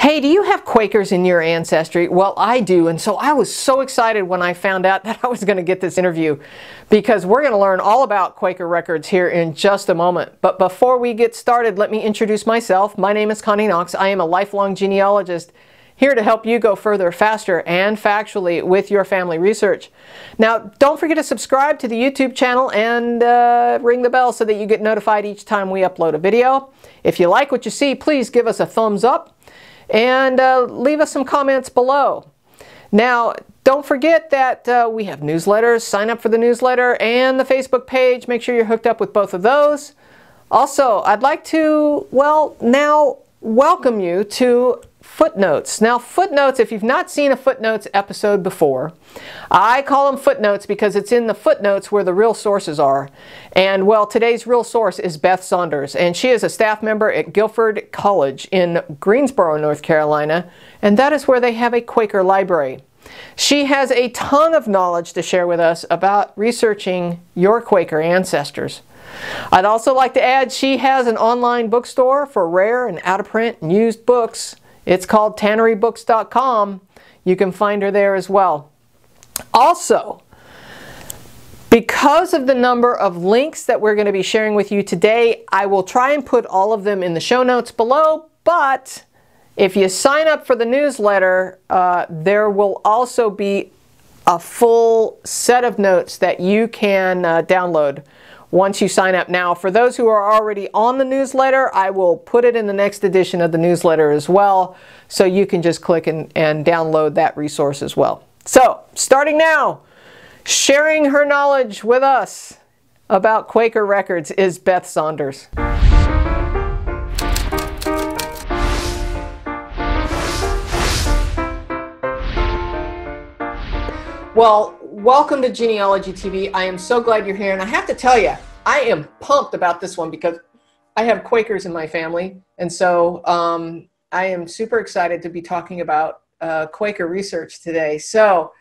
Hey, do you have Quakers in your ancestry? Well, I do, and so I was so excited when I found out that I was going to get this interview because we're going to learn all about Quaker records here in just a moment. But before we get started, let me introduce myself. My name is Connie Knox. I am a lifelong genealogist here to help you go further, faster, and factually with your family research. Now, don't forget to subscribe to the YouTube channel and ring the bell so that you get notified each time we upload a video. If you like what you see, please give us a thumbs up and leave us some comments below. Now, don't forget that we have newsletters. Sign up for the newsletter and the Facebook page. Make sure you're hooked up with both of those. Also, I'd like to, now welcome you to footnotes. Now, footnotes, if you've not seen a footnotes episode before, I call them footnotes because it's in the footnotes where the real sources are. And well, today's real source is Beth Saunders, and she is a staff member at Guilford College in Greensboro, North Carolina, and that is where they have a Quaker library. She has a ton of knowledge to share with us about researching your Quaker ancestors. I'd also like to add she has an online bookstore for rare and out-of-print and used books. It's called tannerybooks.com. You can find her there as well. Also, because of the number of links that we're going to be sharing with you today, I will try and put all of them in the show notes below, but if you sign up for the newsletter, there will also be a full set of notes that you can download once you sign up. Now, for those who are already on the newsletter, I will put it in the next edition of the newsletter as well, so you can just click and download that resource as well. So, starting now, sharing her knowledge with us about Quaker records is Beth Saunders. Well, welcome to Genealogy TV. I am so glad you're here, and I have to tell you, I am pumped about this one because I have Quakers in my family, and so I am super excited to be talking about Quaker research today. So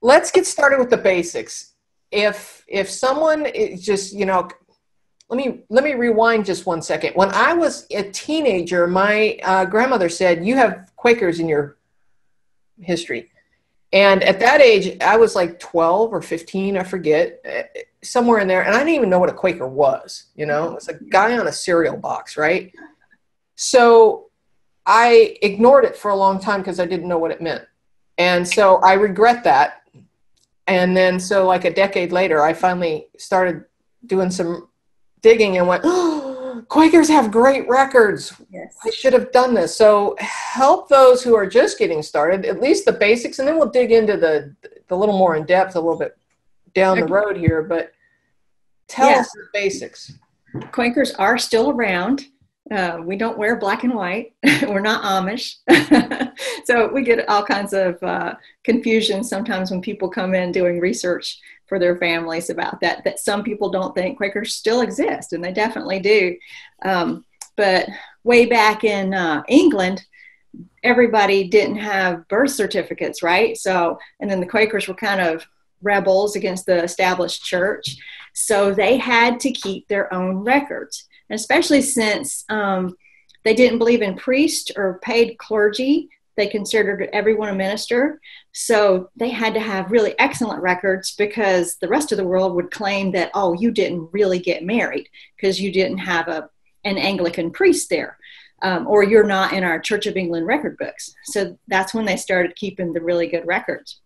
let's get started with the basics. If someone is just, let me rewind just one second. When I was a teenager, my grandmother said, "You have Quakers in your history." And at that age, I was like 12 or 15, I forget, somewhere in there. And I didn't even know what a Quaker was, It was a guy on a cereal box, right? So I ignored it for a long time because I didn't know what it meant. And so I regret that. And then so like a decade later, I finally started doing some digging and went, oh, Quakers have great records. Yes. I should have done this. So help those who are just getting started, at least the basics, and then we'll dig into the little more in depth a little bit down the road here. But tell us the basics. Quakers are still around. We don't wear black and white. We're not Amish. So we get all kinds of confusion sometimes when people come in doing research for their families about that some people don't think Quakers still exist, and they definitely do. But way back in England, everybody didn't have birth certificates, right? So, and then the Quakers were kind of rebels against the established church. So they had to keep their own records, and especially since they didn't believe in priests or paid clergy. They considered everyone a minister. So they had to have really excellent records because the rest of the world would claim that, oh, you didn't really get married because you didn't have an Anglican priest there, or you're not in our Church of England record books. So that's when they started keeping the really good records.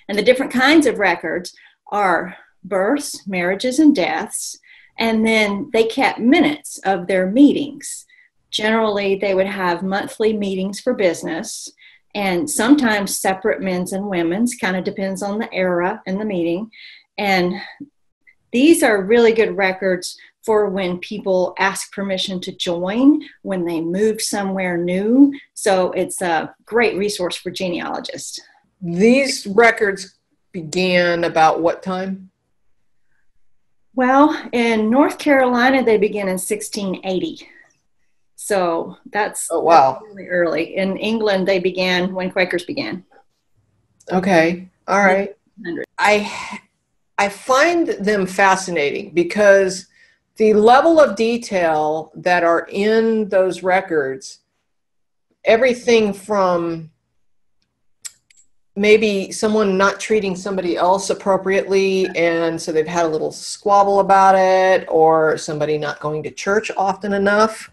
And the different kinds of records are births, marriages, and deaths. And then they kept minutes of their meetings. Generally, they would have monthly meetings for business, and sometimes separate men's and women's, kind of depends on the era and the meeting. And these are really good records for when people ask permission to join, when they move somewhere new. So it's a great resource for genealogists. These records began about what time? Well, in North Carolina, they began in 1680. So that's, that's really early. In England, they began when Quakers began. Okay. All right. I find them fascinating because the level of detail that are in those records everything from maybe someone not treating somebody else appropriately, and so they've had a little squabble about it, or somebody not going to church often enough.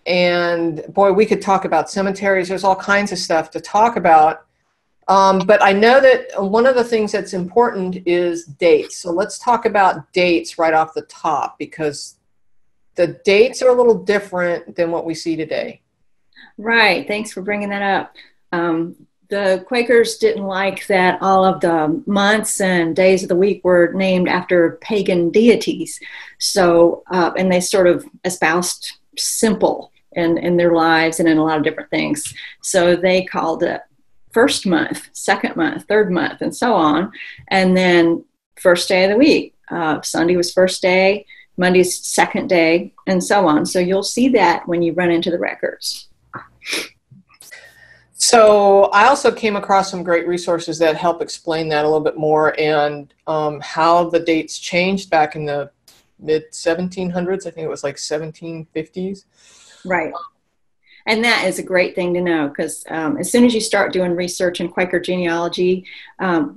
And boy, we could talk about cemeteries. There's all kinds of stuff to talk about. But I know that one of the things that's important is dates. So let's talk about dates right off the top, because the dates are a little different than what we see today. Right. Thanks for bringing that up. The Quakers didn't like that all of the months and days of the week were named after pagan deities. So, and they sort of espoused simple in their lives and in a lot of different things. So they called it first month, second month, third month, and so on. And then first day of the week. Sunday was first day, Monday's second day, and so on. So you'll see that when you run into the records. So I also came across some great resources that help explain that a little bit more, and how the dates changed back in the mid-1700s. I think it was like 1750s. Right. And that is a great thing to know, because as soon as you start doing research in Quaker genealogy,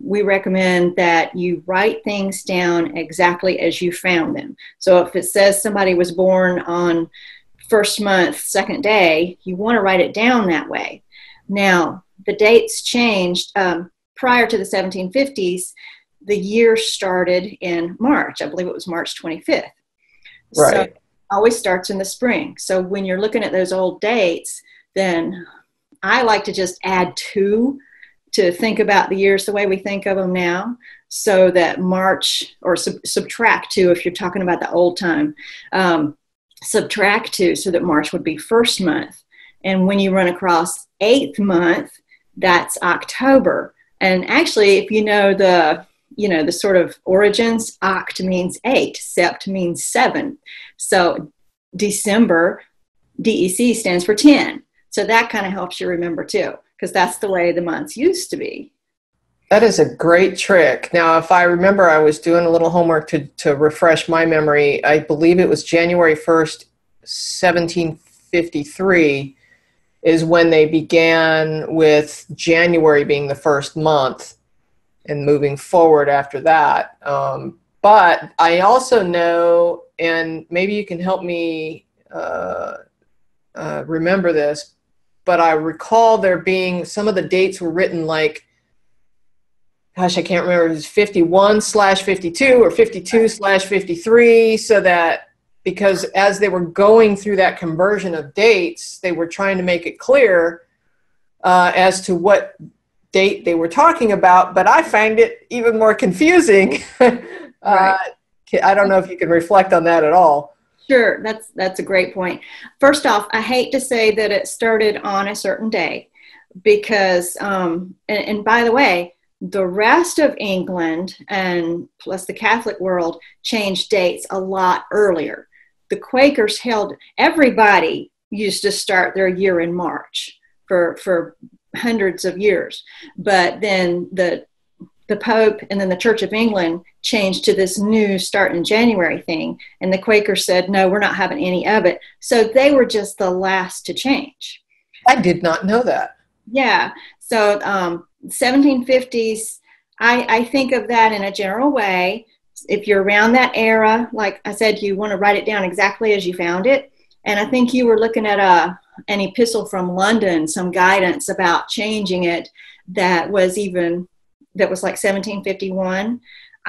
we recommend that you write things down exactly as you found them. So if it says somebody was born on first month, second day, you want to write it down that way. Now, the dates changed. Prior to the 1750s, the year started in March. I believe it was March 25th. Right. So it always starts in the spring. So when you're looking at those old dates, then I like to just add 2 to think about the years the way we think of them now, so that March, or subtract 2 if you're talking about the old time, subtract 2 so that March would be first month. And when you run across 8th month, that's October. And actually, if you know the sort of origins, oct means 8, sept means 7. So December, DEC stands for 10. So that kind of helps you remember too, because that's the way the months used to be. That is a great trick. Now, if I remember, I was doing a little homework to refresh my memory. I believe it was January 1st, 1753 is when they began with January being the first month and moving forward after that. But I also know, and maybe you can help me remember this, but I recall there being, some of the dates were written like, gosh, I can't remember, it was 51/52 or 52/53, so that, because as they were going through that conversion of dates, they were trying to make it clear as to what date they were talking about, but I find it even more confusing. Right. I don't know if you can reflect on that at all. Sure, that's a great point. First off, I hate to say that it started on a certain day, because, and by the way, the rest of England and plus the Catholic world changed dates a lot earlier. The Quakers everybody used to start their year in March for hundreds of years. But then the Pope and then the Church of England changed to this new start in January thing. And the Quakers said, no, we're not having any of it. So they were just the last to change. I did not know that. Yeah. So 1750s, I think of that in a general way. If you're around that era, like I said, you want to write it down exactly as you found it. And I think you were looking at an epistle from London, some guidance about changing it that was like 1751.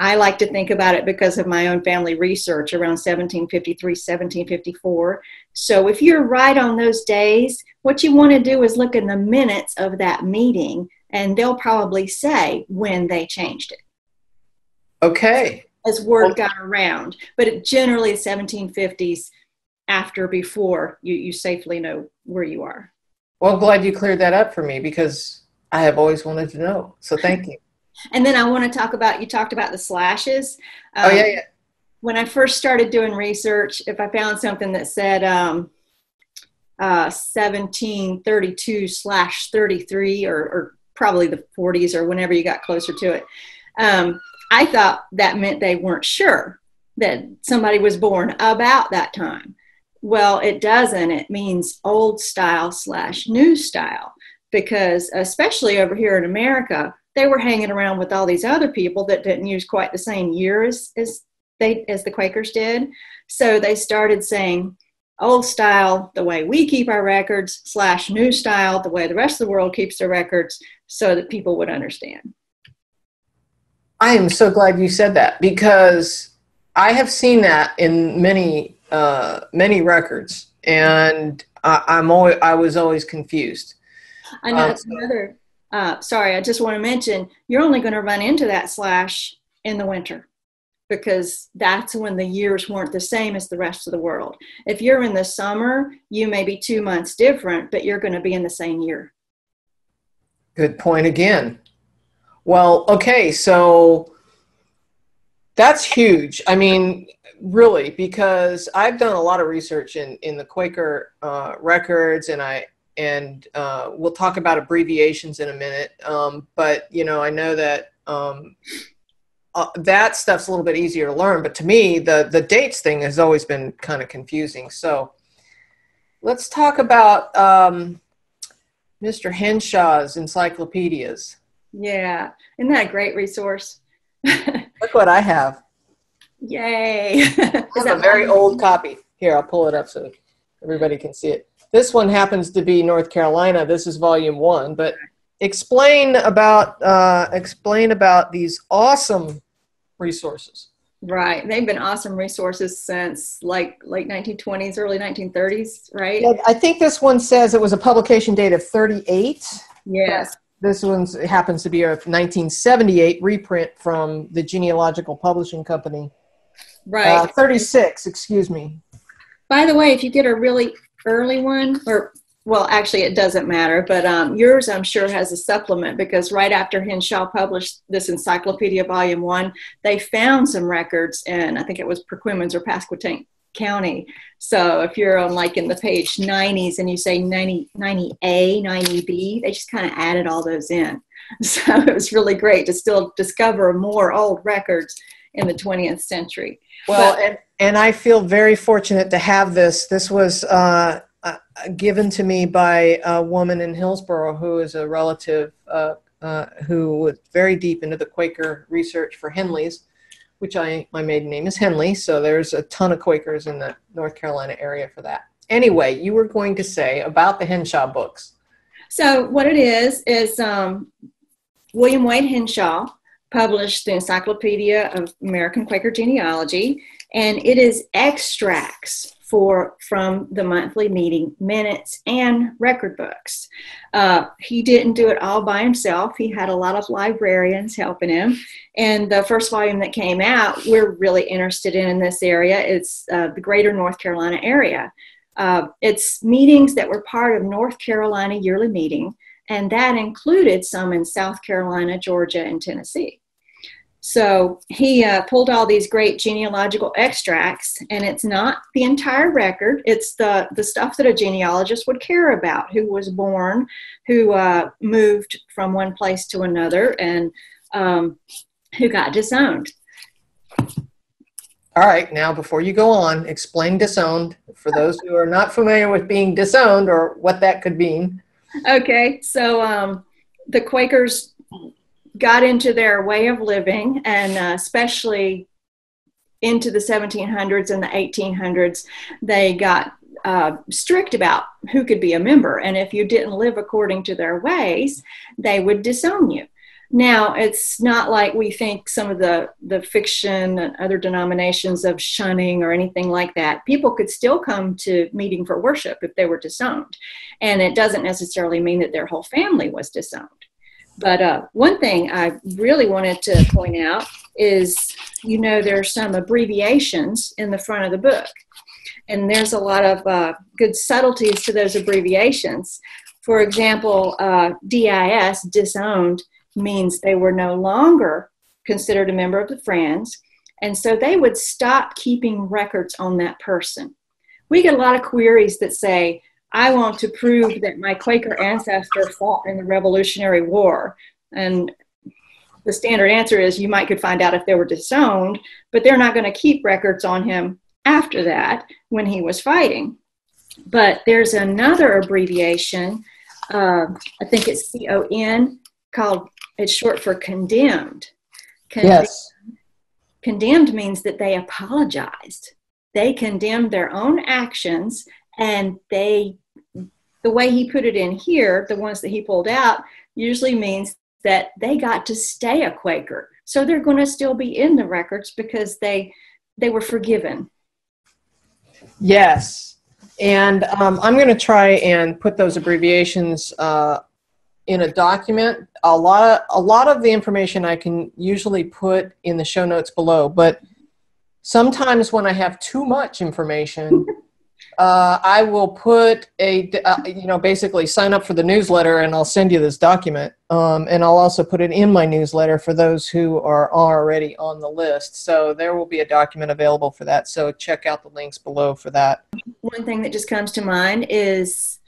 I like to think about it because of my own family research around 1753, 1754. So if you're right on those days, what you want to do is look in the minutes of that meeting, and they'll probably say when they changed it. Okay. As word got around. But it generally 1750s, after, before, you safely know where you are. Well, I'm glad you cleared that up for me, because I have always wanted to know. So thank you. And then I want to talk about, you talked about the slashes. Oh, yeah. When I first started doing research, if I found something that said 1732/33, or probably the 40s or whenever you got closer to it, I thought that meant they weren't sure that somebody was born about that time. Well, it doesn't. It means old style / new style, because especially over here in America, they were hanging around with all these other people that didn't use quite the same year as the Quakers did. So they started saying old style, the way we keep our records, / new style, the way the rest of the world keeps their records, so that people would understand. I am so glad you said that, because I have seen that in many records, and I was always confused. I know it's another. Sorry, I just want to mention, you're only going to run into that / in the winter, because that's when the years weren't the same as the rest of the world. If you're in the summer, you may be 2 months different, but you're going to be in the same year. Good point again. Well, okay, so that's huge. I mean, really, because I've done a lot of research in the Quaker records, and we'll talk about abbreviations in a minute. But you know, I know that that stuff's a little bit easier to learn. But to me, the dates thing has always been kind of confusing. So let's talk about Mr. Henshaw's Encyclopedias. Yeah, isn't that a great resource? Look what I have. Yay. I have a very old copy. Here, I'll pull it up so everybody can see it. This one happens to be North Carolina. This is volume 1. But explain about these awesome resources. Right. They've been awesome resources since like late 1920s, early 1930s, right? Yeah, I think this one says it was a publication date of 38. Yes. This one happens to be a 1978 reprint from the Genealogical Publishing Company. Right. 36, excuse me. By the way, if you get a really early one, or, well, actually it doesn't matter, but yours I'm sure has a supplement, because right after Henshaw published this Encyclopedia Volume 1, they found some records in, I think it was Perquimans or Pasquotank County. So if you're on like in the page 90s and you say 90A, 90B, they just kind of added all those in. So it was really great to still discover more old records in the 20th century. Well, and I feel very fortunate to have this. This was given to me by a woman in Hillsborough who is a relative who was very deep into the Quaker research for Henleys, which my maiden name is Henley, so there's a ton of Quakers in the North Carolina area for that. Anyway, you were going to say about the Henshaw books. So what it is William Wade Henshaw published the Encyclopedia of American Quaker Genealogy, and it is extracts from the monthly meeting minutes and record books. He didn't do it all by himself. He had a lot of librarians helping him. And the first volume that came out, we're really interested in this area. It's the greater North Carolina area. It's meetings that were part of North Carolina yearly meeting, and that included some in South Carolina, Georgia, and Tennessee. So he pulled all these great genealogical extracts, and it's not the entire record. It's the stuff that a genealogist would care about: who was born, who moved from one place to another, and who got disowned. All right, now before you go on, explain disowned for those who are not familiar with being disowned or what that could mean. Okay, so the Quakers got into their way of living, and especially into the 1700s and the 1800s, they got strict about who could be a member. And if you didn't live according to their ways, they would disown you. Now, it's not like we think some of the fiction and other denominations of shunning or anything like that. People could still come to meeting for worship if they were disowned. And it doesn't necessarily mean that their whole family was disowned. But one thing I really wanted to point out is, you know, there's some abbreviations in the front of the book. And there's a lot of good subtleties to those abbreviations. For example, DIS, disowned, means they were no longer considered a member of the Friends, and so they would stop keeping records on that person. We get a lot of queries that say, I want to prove that my Quaker ancestor fought in the Revolutionary War. And the standard answer is you could find out if they were disowned, but they're not going to keep records on him after that when he was fighting. But there's another abbreviation, I think it's CON, called, it's short for condemned. Yes. Condemned means that they apologized. They condemned their own actions, and the way he put it in here, the ones that he pulled out, usually means that they got to stay a Quaker. So they're going to still be in the records because they were forgiven. Yes. And I'm going to try and put those abbreviations in a document. A lot of the information I can usually put in the show notes below, but sometimes when I have too much information, I will put basically sign up for the newsletter and I'll send you this document. And I'll also put it in my newsletter for those who are already on the list. So there will be a document available for that. So check out the links below for that. One thing that just comes to mind is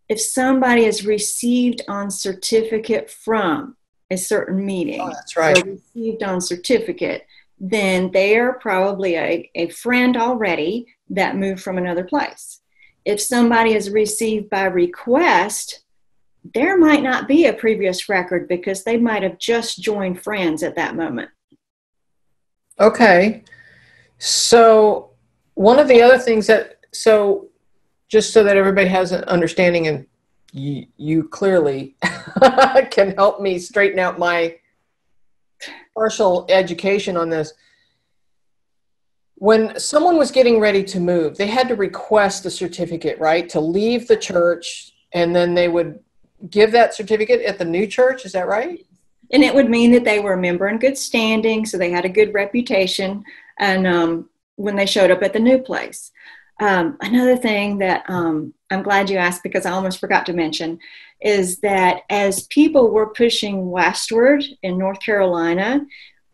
if somebody is received on certificate from a certain meeting, oh, that's right. or received on certificate, then they are probably a friend already that moved from another place. If somebody is received by request, there might not be a previous record because they might have just joined friends at that moment. Okay. So one of the other things just so that everybody has an understanding, and you clearly can help me straighten out my partial education on this. When someone was getting ready to move, they had to request a certificate, right, to leave the church, and then they would give that certificate at the new church. Is that right? And it would mean that they were a member in good standing, so they had a good reputation, and when they showed up at the new place. Another thing that I'm glad you asked, because I almost forgot to mention, is that as people were pushing westward in North Carolina,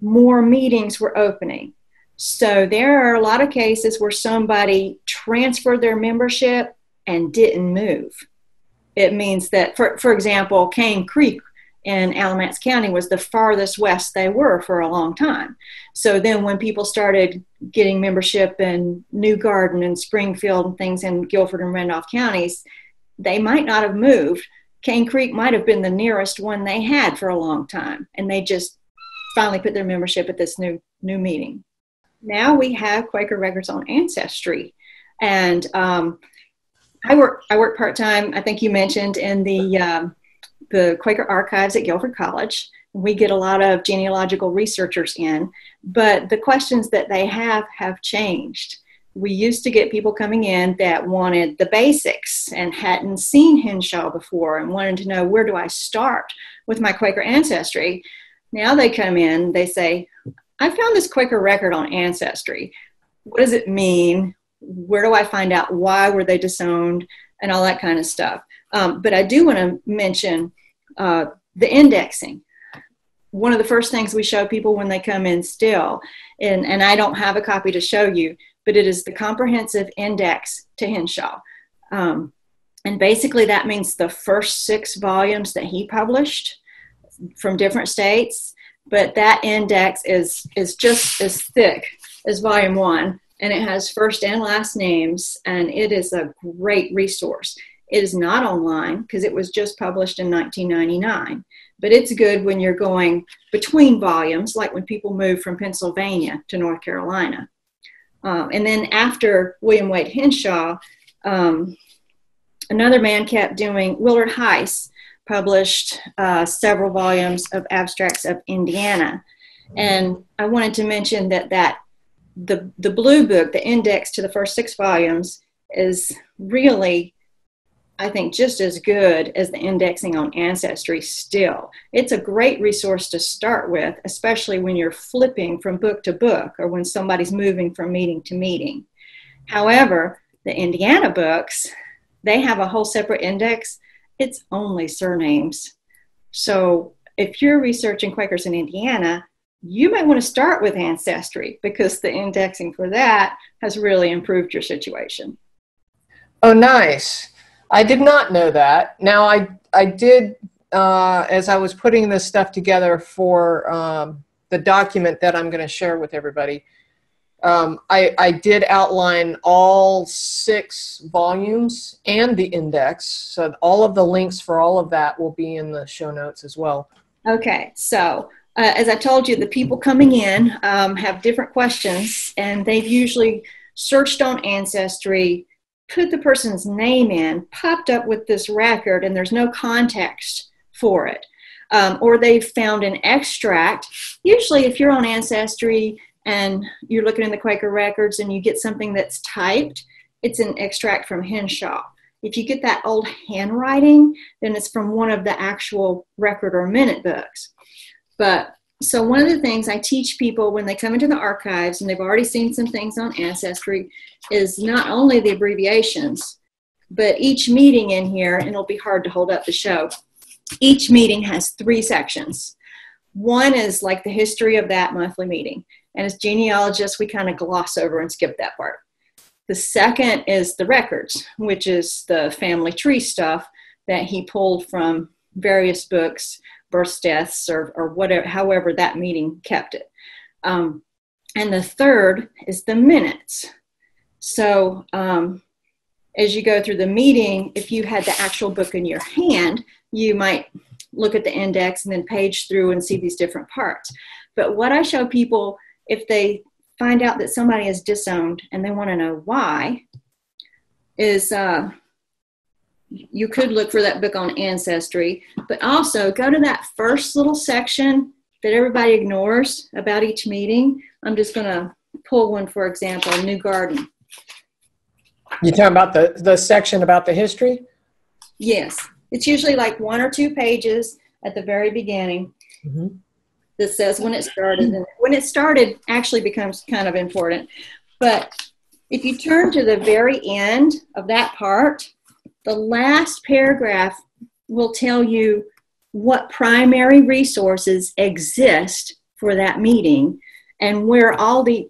more meetings were opening. So there are a lot of cases where somebody transferred their membership and didn't move. It means that, for example, Cane Creek in Alamance County was the farthest west they were for a long time. So then when people started getting membership in New Garden and Springfield and things in Guilford and Randolph counties, they might not have moved. Cane Creek might have been the nearest one they had for a long time, and they just finally put their membership at this new meeting. Now we have Quaker records on Ancestry, and I work part-time, I think you mentioned, in the Quaker archives at Guilford College. We get a lot of genealogical researchers in, but the questions that they have changed. We used to get people coming in that wanted the basics and hadn't seen Henshaw before and wanted to know, where do I start with my Quaker ancestry? Now they come in, they say, I found this Quaker record on Ancestry. What does it mean? Where do I find out why were they disowned and all that kind of stuff? But I do want to mention the indexing. One of the first things we show people when they come in still, and I don't have a copy to show you, but it is the comprehensive index to Henshaw. And basically that means the first 6 volumes that he published from different states. But that index is just as thick as volume 1, and it has first and last names, and it is a great resource. It is not online because it was just published in 1999, but it's good when you're going between volumes, like when people move from Pennsylvania to North Carolina. And then after William Wade Henshaw, another man kept doing, Willard Heiss, published several volumes of abstracts of Indiana. And I wanted to mention that the blue book, the index to the first 6 volumes, is really, I think, just as good as the indexing on Ancestry still. It's a great resource to start with, especially when you're flipping from book to book or when somebody's moving from meeting to meeting. However, the Indiana books, they have a whole separate index. It's only surnames. So if you're researching Quakers in Indiana, you might want to start with Ancestry because the indexing for that has really improved your situation. Oh, nice. I did not know that. Now, I did, as I was putting this stuff together for the document that I'm going to share with everybody, I did outline all 6 volumes and the index, so all of the links for all of that will be in the show notes as well. Okay, so as I told you, the people coming in have different questions, and they've usually searched on Ancestry, put the person's name in, popped up with this record, and there's no context for it. Or they've found an extract. Usually if you're on Ancestry and you're looking in the Quaker records and you get something that's typed, it's an extract from Henshaw. If you get that old handwriting, then it's from one of the actual record or minute books. But so one of the things I teach people when they come into the archives and they've already seen some things on Ancestry is not only the abbreviations, but each meeting in here, and it'll be hard to hold up the show, each meeting has 3 sections. One is like the history of that monthly meeting. And as genealogists, we kind of gloss over and skip that part. The second is the records, which is the family tree stuff that he pulled from various books, births, deaths, or whatever, however that meeting kept it. And the third is the minutes. So as you go through the meeting, if you had the actual book in your hand, you might look at the index and then page through and see these different parts. But what I show people, if they find out that somebody is disowned and they want to know why, is you could look for that book on Ancestry, but also go to that first little section that everybody ignores about each meeting. I'm just going to pull one, for example, New Garden. You talking about the section about the history? Yes. It's usually like 1 or 2 pages at the very beginning. Mm-hmm. That says when it started. And when it started actually becomes kind of important. But if you turn to the very end of that part, the last paragraph will tell you what primary resources exist for that meeting and where all the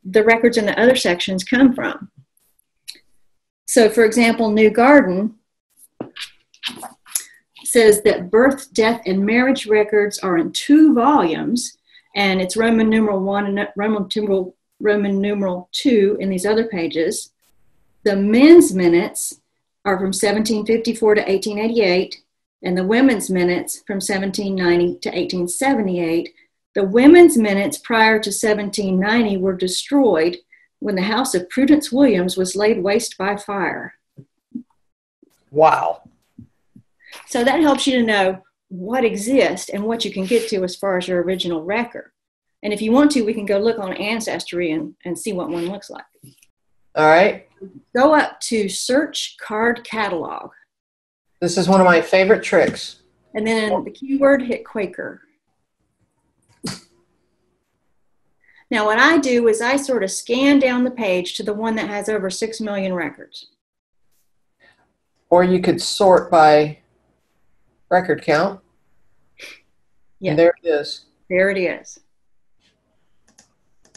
records in the other sections come from. So, for example, New Garden says that birth, death, and marriage records are in 2 volumes, and it's Roman numeral 1 and Roman numeral 2 in these other pages. The men's minutes are from 1754 to 1888, and the women's minutes from 1790 to 1878. The women's minutes prior to 1790 were destroyed when the house of Prudence Williams was laid waste by fire. Wow. So that helps you to know what exists and what you can get to as far as your original record. And if you want to, we can go look on Ancestry and see what one looks like. All right. Go up to Search Card Catalog. This is one of my favorite tricks. And then the keyword, hit Quaker. Now what I do is I sort of scan down the page to the one that has over 6 million records. Or you could sort by record count. Yeah. And there it is. There it is.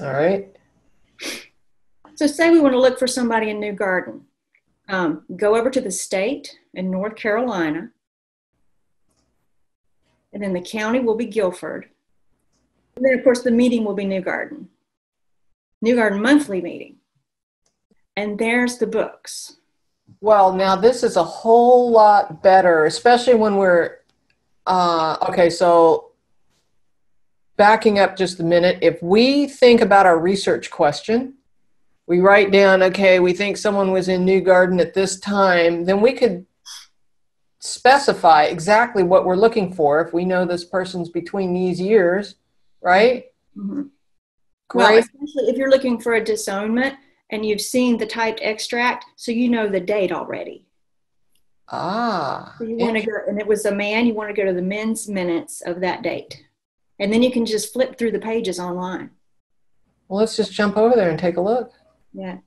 All right. So say we want to look for somebody in New Garden. Go over to the state in North Carolina. And then the county will be Guilford. And then, of course, the meeting will be New Garden. New Garden monthly meeting. And there's the books. Well, now this is a whole lot better, especially when we're, okay, so backing up just a minute, if we think about our research question, we write down, okay, we think someone was in New Garden at this time, then we could specify exactly what we're looking for if we know this person's between these years, right? Mm-hmm. Great. Well, especially if you're looking for a disownment and you've seen the typed extract, so you know the date already. Ah. So you want to go, and it was a man, you want to go to the men's minutes of that date. And then you can just flip through the pages online. Well, let's just jump over there and take a look. Yeah.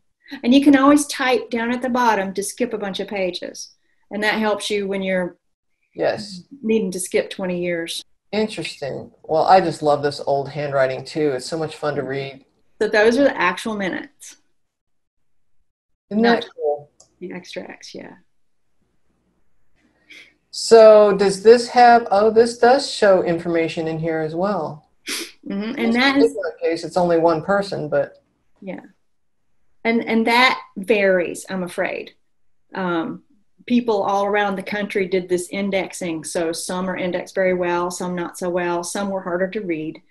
And you can always type down at the bottom to skip a bunch of pages. And that helps you when you're needing to skip 20 years. Interesting. Well, I just love this old handwriting too. It's so much fun to read. So those are the actual minutes. Isn't that cool? The extracts, yeah. So does this have, oh, this does show information in here as well. Mm-hmm. And that is, in this case, it's only one person, but. Yeah. And that varies, I'm afraid. People all around the country did this indexing. So some are indexed very well, some not so well, some were harder to read.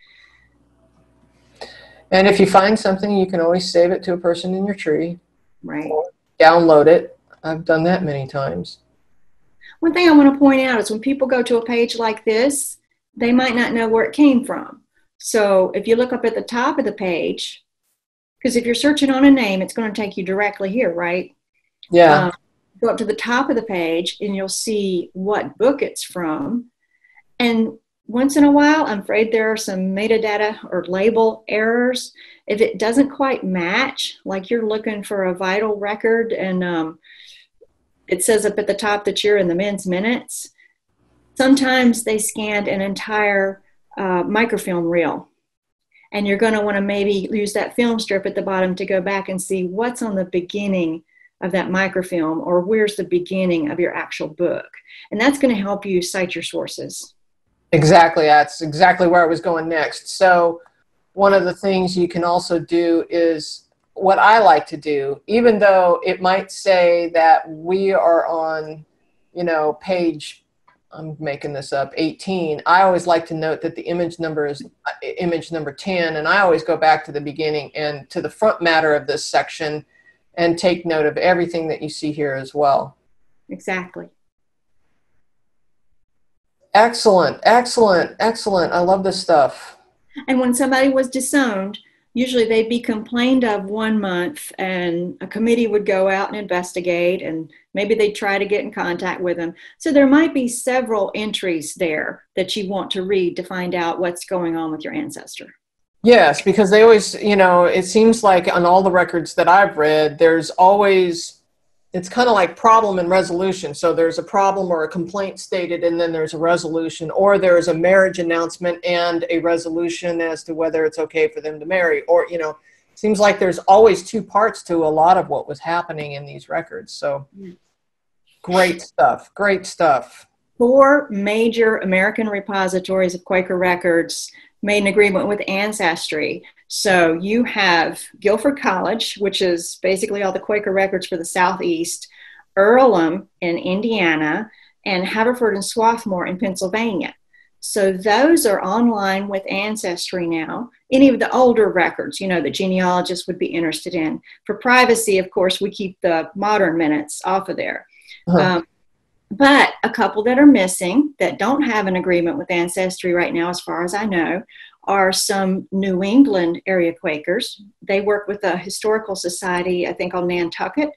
And if you find something, you can always save it to a person in your tree. Right. Or download it. I've done that many times. One thing I want to point out is when people go to a page like this, they might not know where it came from. So if you look up at the top of the page, because if you're searching on a name, it's going to take you directly here, right? Yeah. Go up to the top of the page and you'll see what book it's from. And once in a while, I'm afraid there are some metadata or label errors. If it doesn't quite match, like you're looking for a vital record and it says up at the top that you're in the men's minutes, sometimes they scanned an entire microfilm reel. And you're going to want to maybe use that film strip at the bottom to go back and see what's on the beginning of that microfilm, or where's the beginning of your actual book. And that's going to help you cite your sources. Exactly. That's exactly where I was going next. So one of the things you can also do is what I like to do, even though it might say that we are on, you know, page, I'm making this up, 18, I always like to note that the image number is image number 10, and I always go back to the beginning and to the front matter of this section and take note of everything that you see here as well. Exactly. Excellent, excellent, excellent. I love this stuff. And when somebody was disowned, usually they'd be complained of 1 month and a committee would go out and investigate, and maybe they'd try to get in contact with them. So there might be several entries there that you want to read to find out what's going on with your ancestor. Yes, because they always, you know, it seems like on all the records that I've read, there's always, it's kind of like problem and resolution. So there's a problem or a complaint stated, and then there's a resolution, or there's a marriage announcement and a resolution as to whether it's okay for them to marry. Or, you know, it seems like there's always two parts to a lot of what was happening in these records. So great stuff, great stuff. 4 major American repositories of Quaker records made an agreement with Ancestry. So you have Guilford College, which is basically all the Quaker records for the Southeast, Earlham in Indiana, and Haverford and Swarthmore in Pennsylvania. So those are online with Ancestry now. Any of the older records, you know, the genealogists would be interested in. For privacy, of course, we keep the modern minutes off of there. But a couple that are missing that don't have an agreement with Ancestry right now, as far as I know, are some New England area Quakers. They work with a historical society, I think, on Nantucket.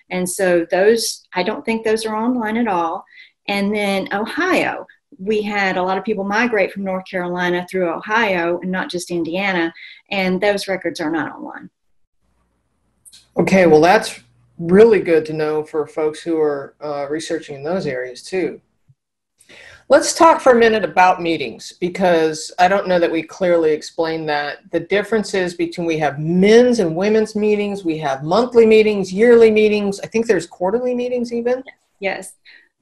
And so those, I don't think those are online at all. And then Ohio, we had a lot of people migrate from North Carolina through Ohio and not just Indiana, and those records are not online. Okay, well, that's really good to know for folks who are researching in those areas too. Let's talk for a minute about meetings, because I don't know that we clearly explained that. The differences between, we have men's and women's meetings, we have monthly meetings, yearly meetings, I think there's quarterly meetings even. Yes.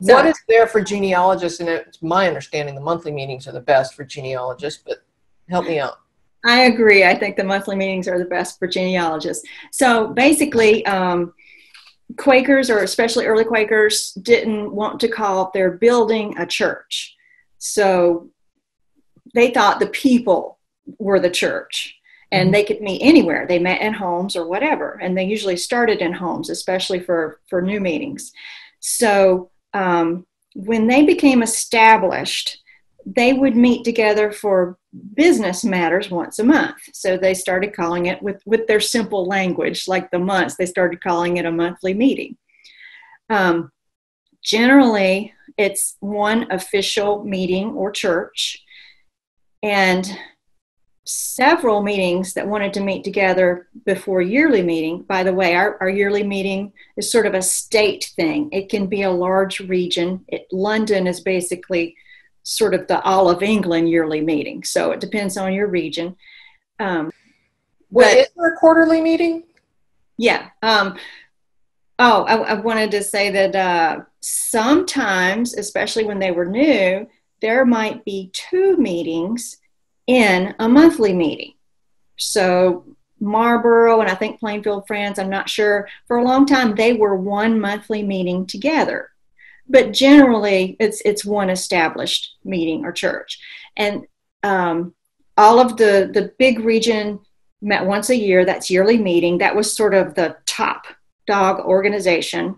So, what is there for genealogists? And it's my understanding the monthly meetings are the best for genealogists, but help me out. I agree. I think the monthly meetings are the best for genealogists. So basically, Quakers, or especially early Quakers, didn't want to call their building a church. So they thought the people were the church, and they could meet anywhere. They met in homes or whatever, and they usually started in homes, especially for new meetings. So when they became established, they would meet together for business matters once a month. So they started calling it, with their simple language, like the months, they started calling it a monthly meeting. Generally, it's one official meeting or church, and several meetings that wanted to meet together before yearly meeting. By the way, our yearly meeting is sort of a state thing. It can be a large region. London is basically sort of the all of England yearly meeting. So it depends on your region. Is there a quarterly meeting? Yeah. I wanted to say that sometimes, especially when they were new, there might be 2 meetings in a monthly meeting. So Marlboro and I think Plainfield Friends, I'm not sure, for a long time they were one monthly meeting together. But generally it's one established meeting or church. And all of the big region met once a year. That's yearly meeting. That was sort of the top dog organization.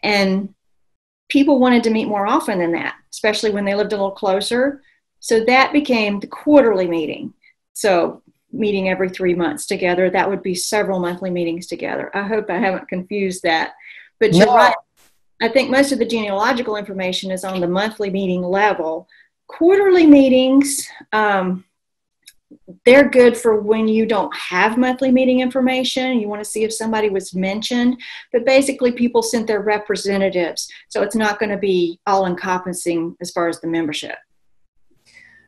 And people wanted to meet more often than that, especially when they lived a little closer. So that became the quarterly meeting. So meeting every 3 months together, that would be several monthly meetings together. I hope I haven't confused that. But you're right. I think most of the genealogical information is on the monthly meeting level. Quarterly meetings, they're good for when you don't have monthly meeting information. You want to see if somebody was mentioned, but basically people sent their representatives. So it's not going to be all encompassing as far as the membership.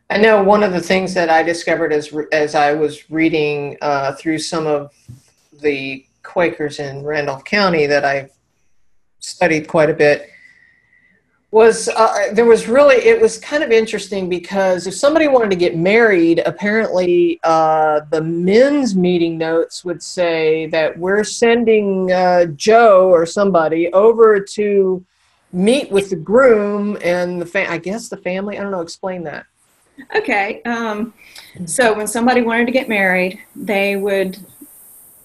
I know one of the things that I discovered as I was reading through some of the Quakers in Randolph County that I've studied quite a bit was it was kind of interesting, because if somebody wanted to get married, apparently the men's meeting notes would say that we're sending Joe or somebody over to meet with the groom and I guess the family. I don't know, explain that. Okay, so when somebody wanted to get married, they would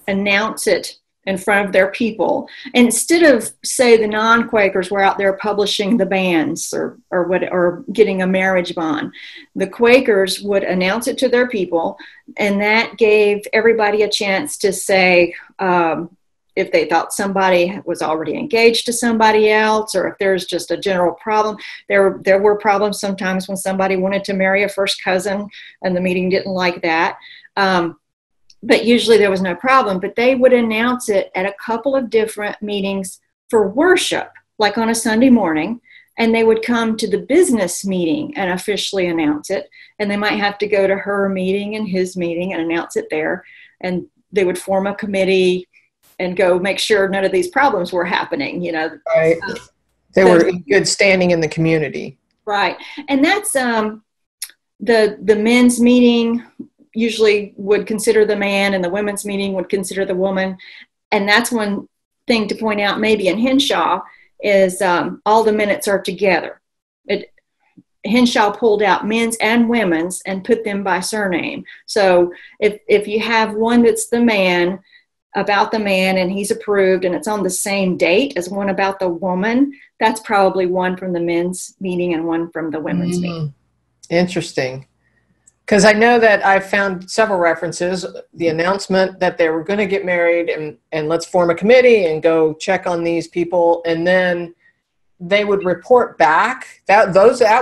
announce it in front of their people. And instead of, say, the non-Quakers were out there publishing the banns or getting a marriage bond, the Quakers would announce it to their people, and that gave everybody a chance to say if they thought somebody was already engaged to somebody else, or if there's just a general problem. There were problems sometimes when somebody wanted to marry a first cousin and the meeting didn't like that. But usually there was no problem. But they would announce it at a couple of different meetings for worship, like on a Sunday morning, and they would come to the business meeting and officially announce it. And they might have to go to her meeting and his meeting and announce it there. And they would form a committee and go make sure none of these problems were happening, you know. Right. They were in good standing in the community. Right. And that's the men's meeting usually would consider the man, and the women's meeting would consider the woman. And that's one thing to point out maybe in Henshaw is all the minutes are together. Henshaw pulled out men's and women's and put them by surname. So if you have one that's the man, about the man, and he's approved, and it's on the same date as one about the woman, that's probably one from the men's meeting and one from the women's meeting. Interesting. Because I know that I found several references, the announcement that they were going to get married and let's form a committee and go check on these people. And then they would report back. That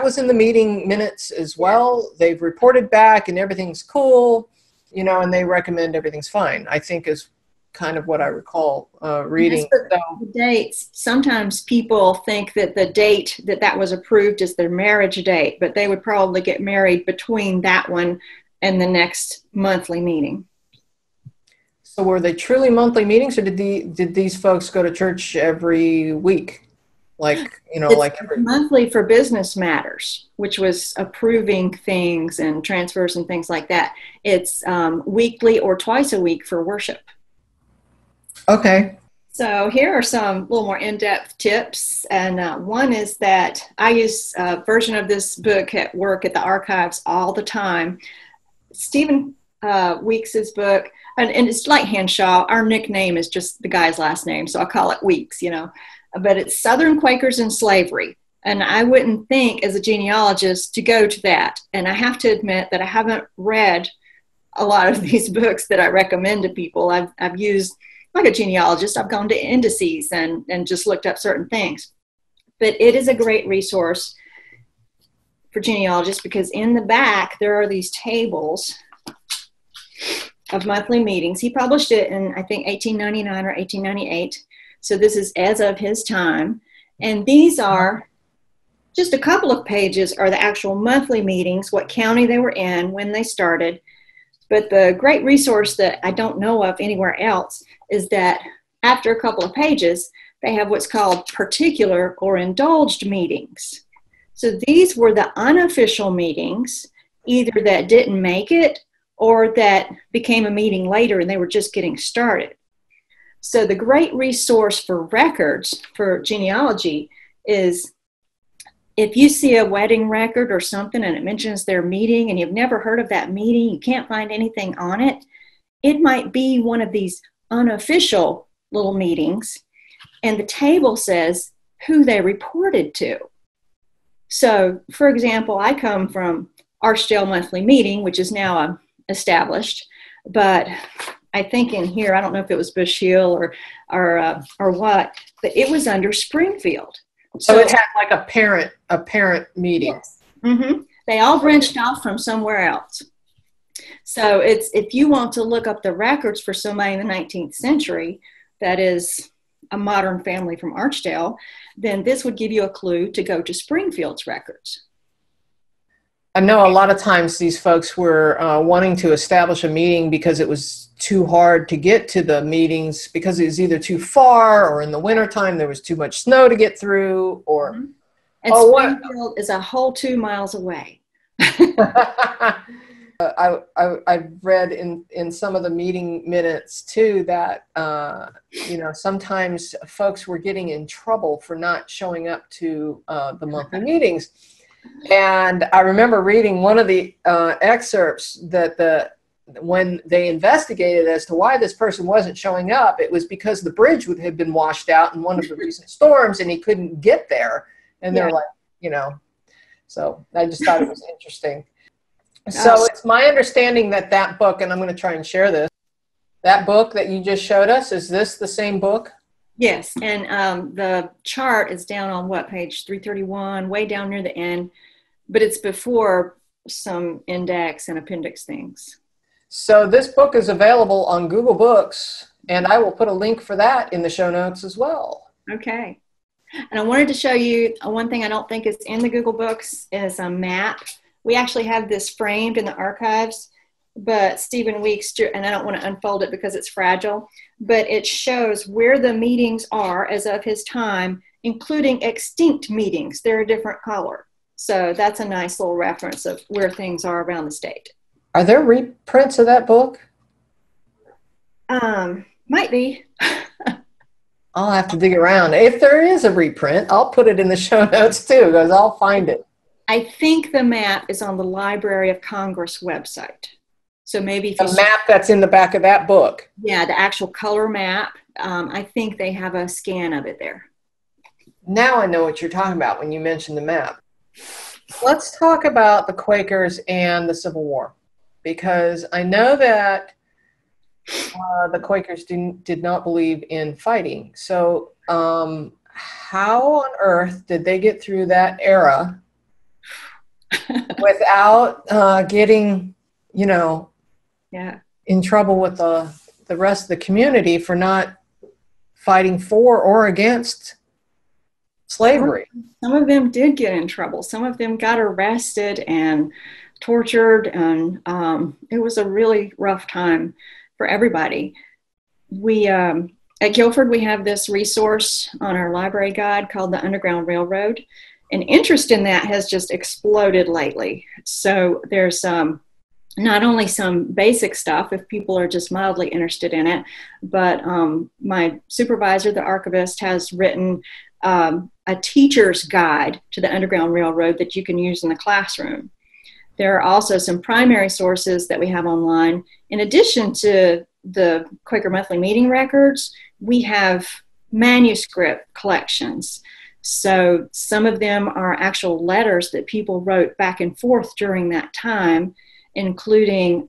was in the meeting minutes as well. They've reported back and everything's cool, you know, and they recommend everything's fine, I think is kind of what I recall reading. The dates, sometimes people think that the date that was approved is their marriage date, but they would probably get married between that one and the next monthly meeting. So were they truly monthly meetings, or did these folks go to church every week? Like, you know, it's monthly for business matters, which was approving things and transfers and things like that. It's weekly or twice a week for worship. Okay. So here are some little more in-depth tips. And one is that I use a version of this book at work at the archives all the time. Stephen Weeks's book, and it's like Henshaw. Our nickname is just the guy's last name, so I call it Weeks, you know. But it's Southern Quakers in Slavery. And I wouldn't think as a genealogist to go to that. And I have to admit that I haven't read a lot of these books that I recommend to people. I've used, like a genealogist, I've gone to indices and just looked up certain things. But it is a great resource for genealogists because in the back there are these tables of monthly meetings. He published it in, I think, 1899 or 1898. So this is as of his time. And these are just a couple of pages are the actual monthly meetings, what county they were in, when they started. But the great resource that I don't know of anywhere else is that after a couple of pages, they have what's called particular or indulged meetings. So these were the unofficial meetings, either that didn't make it or that became a meeting later and they were just getting started. So the great resource for records for genealogy is if you see a wedding record or something and it mentions their meeting and you've never heard of that meeting, you can't find anything on it, it might be one of these unofficial little meetings, and the table says who they reported to. So, for example, I come from Archdale Monthly Meeting, which is now established, but I think in here, I don't know if it was Bush Hill or what, but it was under Springfield. So it had like a parent meeting. Yes. Mm-hmm. They all branched off from somewhere else. So it's, if you want to look up the records for somebody in the 19th century that is a modern family from Archdale, then this would give you a clue to go to Springfield's records. I know a lot of times these folks were wanting to establish a meeting because it was too hard to get to the meetings because it was either too far, or in the wintertime there was too much snow to get through, or mm-hmm. And Springfield is a whole 2 miles away. I've read in some of the meeting minutes too that you know, sometimes folks were getting in trouble for not showing up to the monthly meetings. And I remember reading one of the excerpts that when they investigated as to why this person wasn't showing up, it was because the bridge had been washed out in one of the recent storms and he couldn't get there. And they're like, you know, so I just thought it was interesting. So it's my understanding that that book, and I'm going to try and share this, that book that you just showed us, is this the same book? Yes, and the chart is down on what, page 331, way down near the end, but it's before some index and appendix things. So this book is available on Google Books, and I will put a link for that in the show notes as well. Okay. And I wanted to show you one thing I don't think is in the Google Books is a map. We actually have this framed in the archives, but Stephen Weeks, and I don't want to unfold it because it's fragile, but it shows where the meetings are as of his time, including extinct meetings. They're a different color. So that's a nice little reference of where things are around the state. Are there reprints of that book? Might be. I'll have to dig around. If there is a reprint, I'll put it in the show notes too, because I'll find it. I think the map is on the Library of Congress website. So maybe if the map that's in the back of that book. Yeah, the actual color map. I think they have a scan of it there. Now I know what you're talking about when you mentioned the map. Let's talk about the Quakers and the Civil War, because I know that the Quakers did not believe in fighting. So how on earth did they get through that era without getting, you know, in trouble with the rest of the community for not fighting for or against slavery? Some of them did get in trouble. Some of them got arrested and tortured, and it was a really rough time for everybody. We at Guilford, we have this resource on our library guide called the Underground Railroad, and interest in that has just exploded lately. So there's not only some basic stuff if people are just mildly interested in it, but my supervisor, the archivist, has written a teacher's guide to the Underground Railroad that you can use in the classroom. There are also some primary sources that we have online. In addition to the Quaker Monthly Meeting records, we have manuscript collections. So some of them are actual letters that people wrote back and forth during that time, including,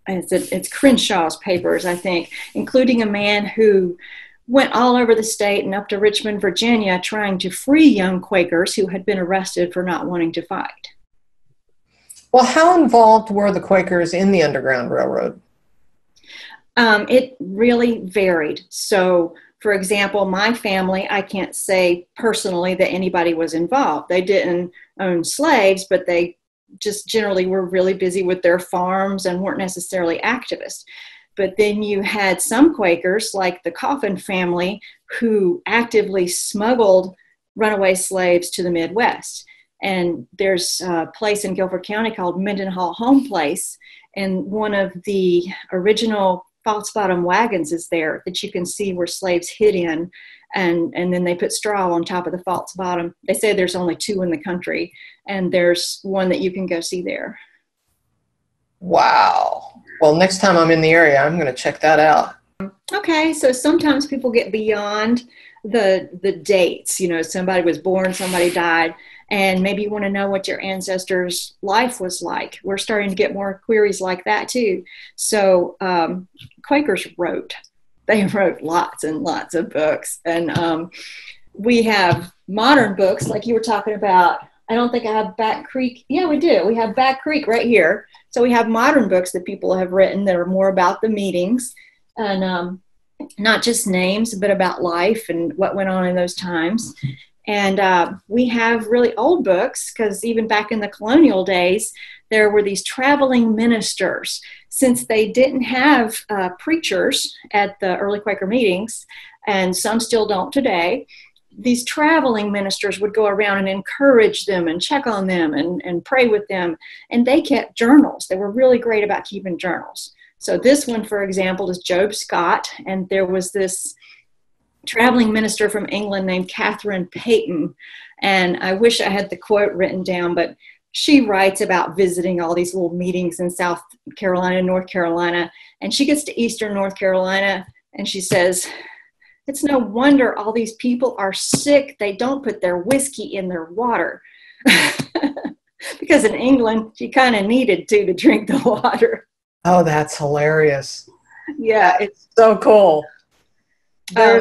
it's Henshaw's papers, I think, including a man who went all over the state and up to Richmond, Virginia, trying to free young Quakers who had been arrested for not wanting to fight. Well, how involved were the Quakers in the Underground Railroad? It really varied. So, for example, my family, I can't say personally that anybody was involved. They didn't own slaves, but they just generally were really busy with their farms and weren't necessarily activists. But then you had some Quakers, like the Coffin family, who actively smuggled runaway slaves to the Midwest. And there's a place in Guilford County called Mendenhall Home Place, and one of the original false bottom wagons is there that you can see where slaves hid in, and then they put straw on top of the false bottom. They say there's only 2 in the country, and there's one that you can go see there. Wow. Well, next time I'm in the area, I'm going to check that out. Okay, so sometimes people get beyond the dates. You know, somebody was born, somebody died, and maybe you want to know what your ancestor's life was like. We're starting to get more queries like that too. So Quakers wrote. They wrote lots and lots of books. And we have modern books like you were talking about. I don't think I have Back Creek. Yeah, we do. We have Back Creek right here. So we have modern books that people have written that are more about the meetings, and not just names, but about life and what went on in those times. And we have really old books, because even back in the colonial days, there were these traveling ministers. Since they didn't have preachers at the early Quaker meetings, and some still don't today, these traveling ministers would go around and encourage them and check on them and pray with them. And they kept journals. They were really great about keeping journals. So this one, for example, is Job Scott. And there was this traveling minister from England named Catherine Peyton. And I wish I had the quote written down, but she writes about visiting all these little meetings in South Carolina, North Carolina. And she gets to Eastern North Carolina and she says, "It's no wonder all these people are sick. They don't put their whiskey in their water." Because in England, she kind of needed to drink the water. Oh, that's hilarious. Yeah, it's so cool. Go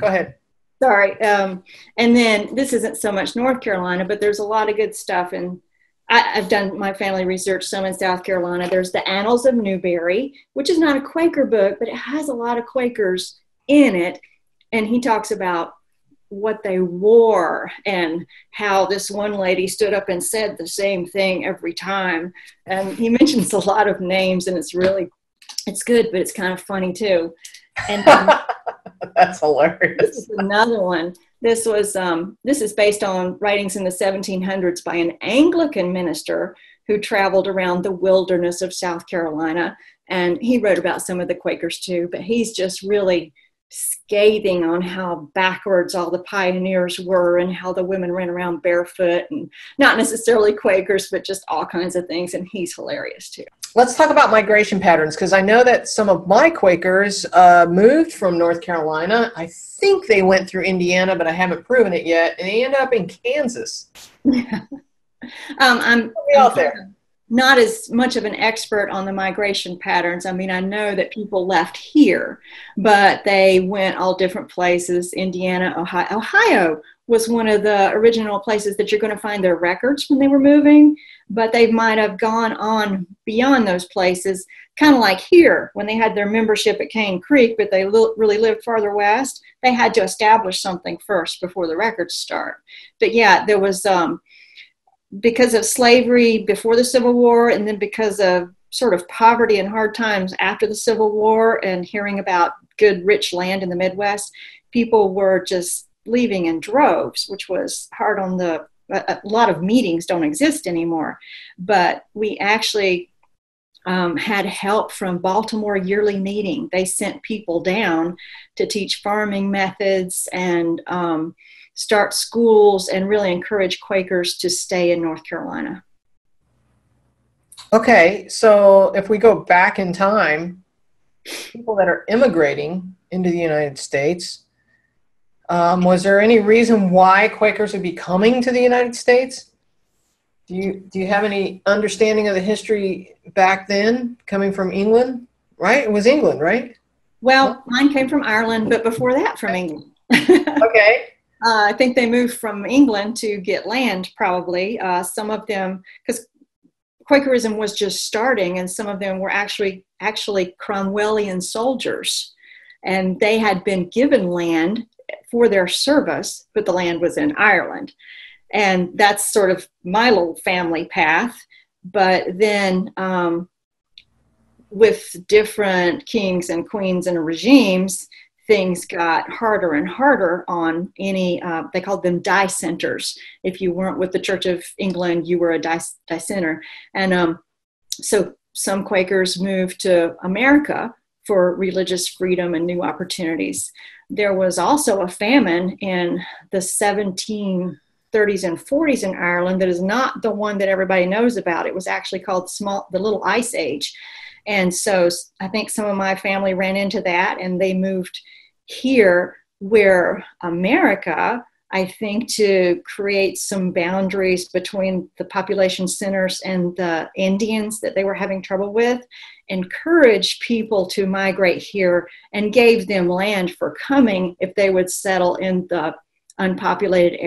ahead. Sorry. And then this isn't so much North Carolina, but there's a lot of good stuff. And I've done my family research some in South Carolina. There's the Annals of Newberry, which is not a Quaker book, but it has a lot of Quakers in it. And he talks about what they wore and how this one lady stood up and said the same thing every time. And he mentions a lot of names, and it's good, but it's kind of funny too. And that's hilarious. This is another one. This is based on writings in the 1700s by an Anglican minister who traveled around the wilderness of South Carolina. And he wrote about some of the Quakers too, but he's just really scathing on how backwards all the pioneers were and how the women ran around barefoot, and not necessarily Quakers, but just all kinds of things. And he's hilarious too. Let's talk about migration patterns, because I know that some of my Quakers moved from North Carolina. I think they went through Indiana, but I haven't proven it yet. And they ended up in Kansas. I'm out there. Not as much of an expert on the migration patterns. I mean, I know that people left here, but they went all different places. Indiana, Ohio was one of the original places that you're going to find their records when they were moving, but they might have gone on beyond those places, kind of like here when they had their membership at Cane Creek, but they really lived farther west. They had to establish something first before the records start. But yeah, there was because of slavery before the Civil War, and then because of sort of poverty and hard times after the Civil War, and hearing about good, rich land in the Midwest, people were just leaving in droves, which was hard on a lot of meetings don't exist anymore. But we actually had help from Baltimore Yearly Meeting. They sent people down to teach farming methods and start schools and really encourage Quakers to stay in North Carolina. Okay, so if we go back in time, people that are immigrating into the United States, was there any reason why Quakers would be coming to the United States? Do you have any understanding of the history back then, coming from England? Right? It was England, right? Well, mine came from Ireland, but before that from England. Okay. I think they moved from England to get land, probably. Some of them, because Quakerism was just starting, and some of them were actually Cromwellian soldiers. And they had been given land for their service, but the land was in Ireland. And that's sort of my little family path. But then with different kings and queens and regimes, things got harder and harder on any, they called them dissenters. If you weren't with the Church of England, you were a dissenter. And so some Quakers moved to America for religious freedom and new opportunities. There was also a famine in the 1730s and 40s in Ireland that is not the one that everybody knows about. It was actually called the Little Ice Age. And so I think some of my family ran into that, and they moved here, where America, I think, to create some boundaries between the population centers and the Indians that they were having trouble with, encouraged people to migrate here and gave them land for coming if they would settle in the unpopulated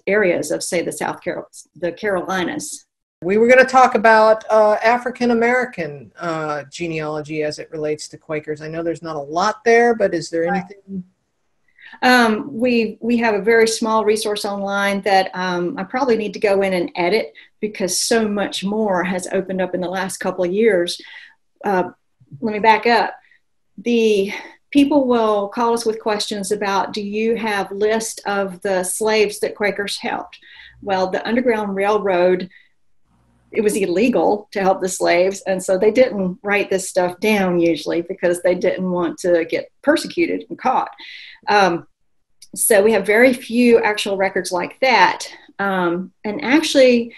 areas of, say, the Carolinas. We were going to talk about African American genealogy as it relates to Quakers. I know there's not a lot there, but is there anything? We have a very small resource online that I probably need to go in and edit, because so much more has opened up in the last couple of years. Let me back up. The people will call us with questions about, do you have list of the slaves that Quakers helped? Well, the Underground Railroad, it was illegal to help the slaves, and so they didn't write this stuff down usually because they didn't want to get persecuted and caught. So we have very few actual records like that. And actually,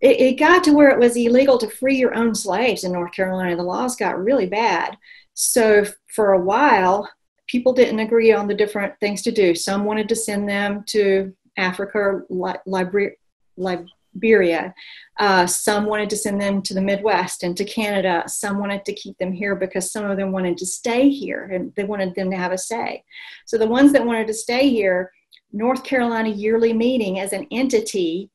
it got to where it was illegal to free your own slaves in North Carolina. The laws got really bad. So for a while, people didn't agree on the different things to do. Some wanted to send them to Africa or Liberia. Some wanted to send them to the Midwest and to Canada. Some wanted to keep them here because some of them wanted to stay here and they wanted them to have a say. So the ones that wanted to stay here, North Carolina Yearly Meeting as an entity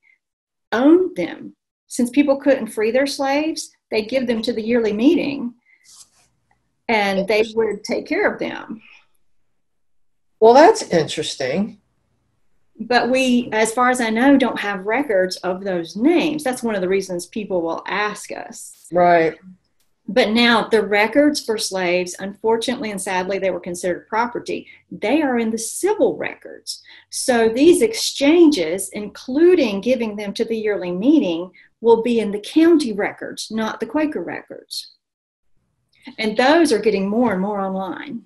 owned them. Since people couldn't free their slaves, they'd give them to the Yearly Meeting and they would take care of them. Well, that's interesting. But we, as far as I know, don't have records of those names. That's one of the reasons people will ask us. Right. But now the records for slaves, unfortunately and sadly, they were considered property. They are in the civil records. So these exchanges, including giving them to the Yearly Meeting, will be in the county records, not the Quaker records. And those are getting more and more online.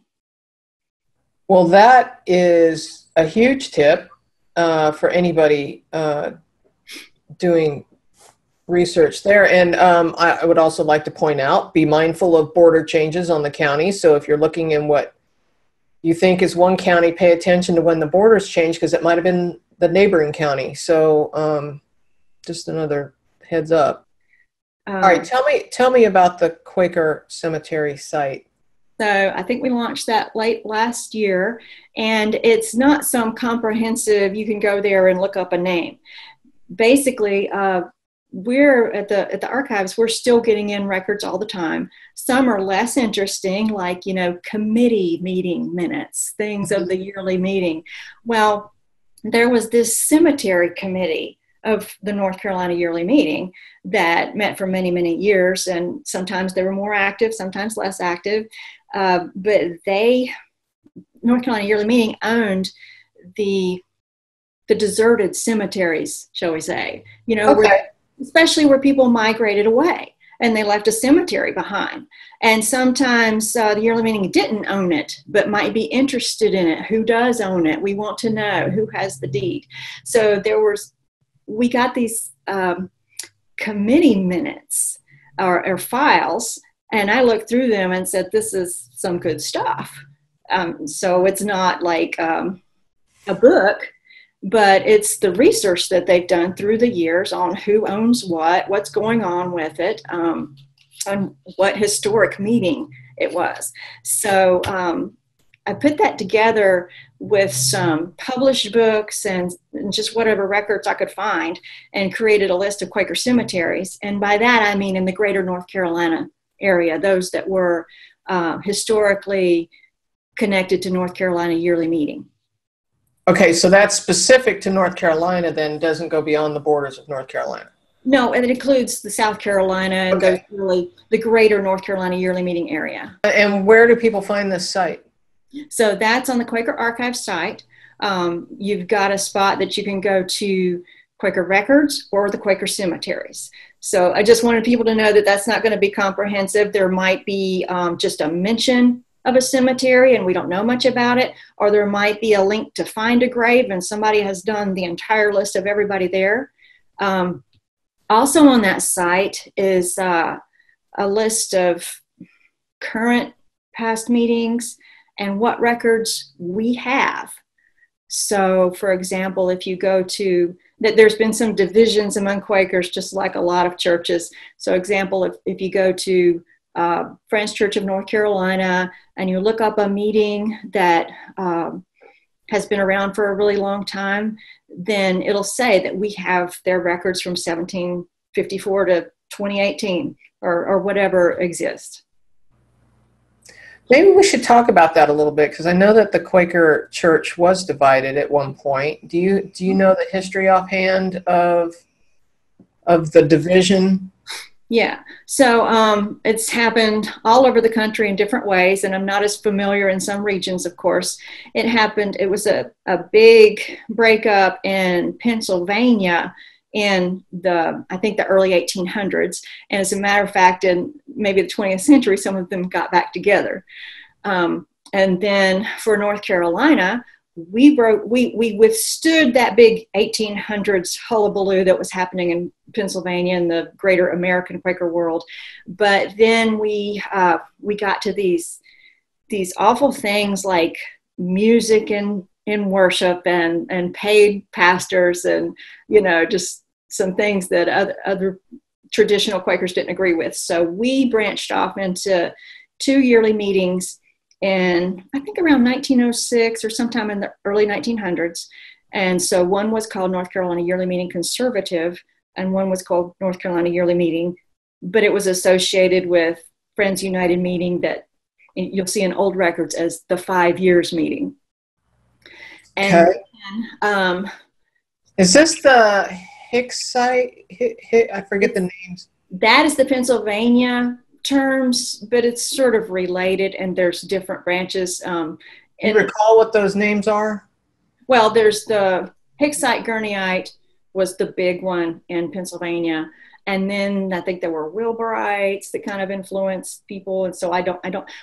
Well, that is a huge tip for anybody doing research there. And I would also like to point out, be mindful of border changes on the county. So if you're looking in what you think is one county, pay attention to when the borders change, because it might have been the neighboring county. So just another heads up. All right, tell me about the Quaker Cemetery site. So I think we launched that late last year, and it's not some comprehensive, you can go there and look up a name. Basically, we're at the archives, we're still getting in records all the time. Some are less interesting, like, committee meeting minutes, things of the yearly meeting. Well, there was this cemetery committee of the North Carolina Yearly Meeting that met for many, many years, and sometimes they were more active, sometimes less active. But North Carolina Yearly Meeting owned the deserted cemeteries, shall we say, okay. Especially where people migrated away and they left a cemetery behind. And sometimes the Yearly Meeting didn't own it, but might be interested in it. Who does own it? We want to know who has the deed. So we got these committee minutes or files, and I looked through them and said, this is some good stuff. So it's not like a book, but it's the research that they've done through the years on who owns what's going on with it, and what historic meeting it was. So I put that together with some published books and just whatever records I could find, and created a list of Quaker cemeteries. And by that, I mean in the greater North Carolina area, those that were historically connected to North Carolina Yearly Meeting. Okay, so that's specific to North Carolina, then doesn't go beyond the borders of North Carolina. No, and it includes the South Carolina and the greater North Carolina Yearly Meeting area. And where do people find this site? So that's on the Quaker Archive site. You've got a spot that you can go to Quaker Records or the Quaker Cemeteries. So I just wanted people to know that that's not going to be comprehensive. There might be just a mention of a cemetery and we don't know much about it, or there might be a link to find a grave and somebody has done the entire list of everybody there. Also on that site is a list of current past meetings and what records we have. So for example, if you go to, that there's been some divisions among Quakers, just like a lot of churches. So example, if you go to Friends Church of North Carolina and you look up a meeting that has been around for a really long time, then it'll say that we have their records from 1754 to 2018 or whatever exists. Maybe we should talk about that a little bit, because I know that the Quaker Church was divided at one point. Do you know the history offhand of the division? Yeah, so it's happened all over the country in different ways, and I'm not as familiar in some regions, of course. It was a big breakup in Pennsylvania in I think the early 1800s. And as a matter of fact, in maybe the 20th century, some of them got back together. And then for North Carolina, we withstood that big 1800s hullabaloo that was happening in Pennsylvania and the greater American Quaker world. But then we got to these awful things like music in worship and paid pastors and, just some things that other traditional Quakers didn't agree with. So we branched off into 2 yearly meetings in, I think, around 1906 or sometime in the early 1900s. And so one was called North Carolina Yearly Meeting Conservative, and one was called North Carolina Yearly Meeting, but it was associated with Friends United Meeting that you'll see in old records as the 5 years meeting. And okay. Is this the Hicksite? I forget the names. That is the Pennsylvania terms, but it's sort of related, and there's different branches. Do you recall what those names are? Well, there's the Hicksite Gurneyite was the big one in Pennsylvania. And then I think there were Wilburites that kind of influenced people. And so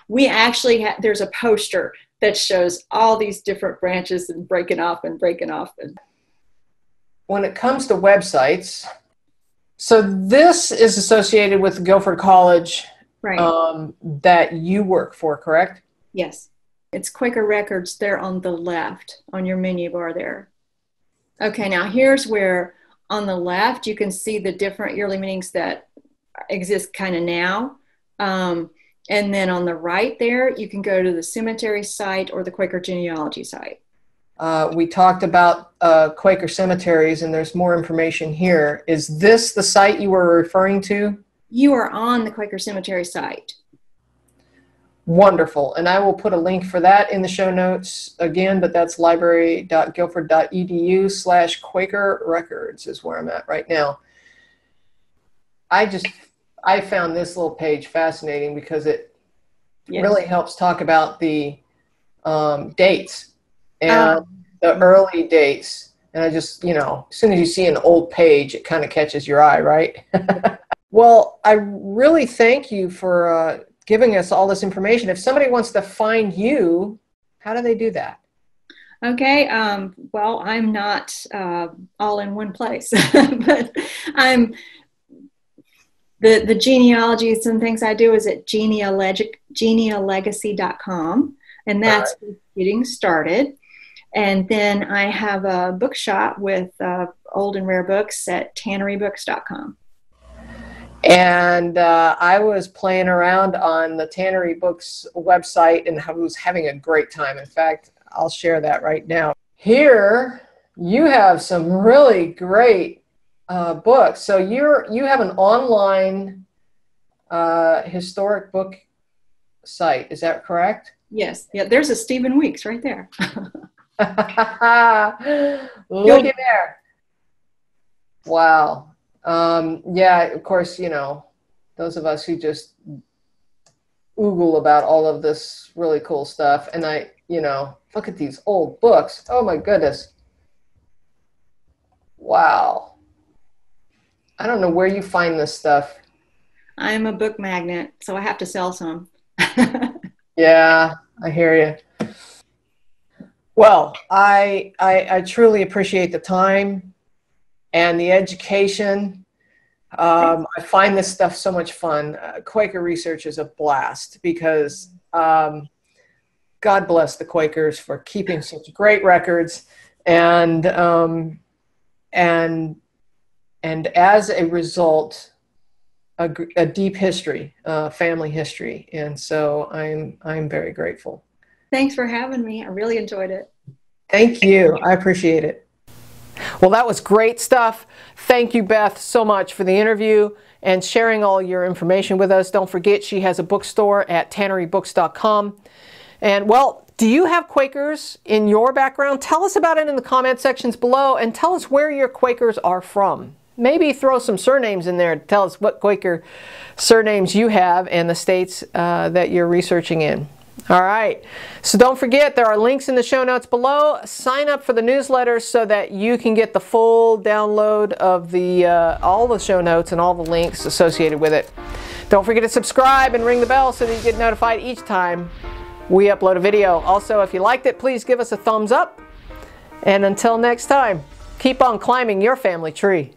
we actually there's a poster that shows all these different branches and breaking off. When it comes to websites, so this is associated with Guilford College, right? That you work for, correct? Yes. It's Quaker Records there on the left on your menu bar there. Okay, now here's where on the left you can see the different yearly meetings that exist kind of now. And then on the right there, you can go to the cemetery site or the Quaker Genealogy site. We talked about Quaker cemeteries, and there's more information here. Is this the site you were referring to? You are on the Quaker Cemetery site. Wonderful. And I will put a link for that in the show notes again, but that's library.guilford.edu/Quaker Records is where I'm at right now. I found this little page fascinating because it really helps talk about the dates and the early dates. And I just, as soon as you see an old page, it kind of catches your eye, right? Well, I really thank you for giving us all this information. If somebody wants to find you, how do they do that? Okay, well, I'm not all in one place, but I'm the genealogies and things I do is at genealolegacy.com, and that's getting started. And then I have a bookshop with old and rare books at tannerybooks.com. And I was playing around on the Tannery Books website and I was having a great time. In fact, I'll share that right now. Here, you have some really great books. So you have an online historic book site. Is that correct? Yes. Yeah. There's a Stephen Weeks right there. Looky there. Wow. Yeah, of course, those of us who just oogle about all of this really cool stuff. And you know, look at these old books. Oh my goodness. Wow. I don't know where you find this stuff. I'm a book magnet, so I have to sell some. Yeah, I hear you. Well, I truly appreciate the time and the education. I find this stuff so much fun. Quaker research is a blast because God bless the Quakers for keeping such great records, and as a result, a deep history, family history, and so I'm very grateful. Thanks for having me. I really enjoyed it. Thank you. I appreciate it. Well, that was great stuff. Thank you, Beth, so much for the interview and sharing all your information with us. Don't forget, she has a bookstore at tannerybooks.com. And, well, do you have Quakers in your background? Tell us about it in the comment sections below, and tell us where your Quakers are from. Maybe throw some surnames in there to tell us what Quaker surnames you have and the states that you're researching in. All right, so don't forget, there are links in the show notes below. Sign up for the newsletter so that you can get the full download of all the show notes and all the links associated with it. Don't forget to subscribe and ring the bell so that you get notified each time we upload a video. Also, if you liked it, please give us a thumbs up. And until next time, keep on climbing your family tree.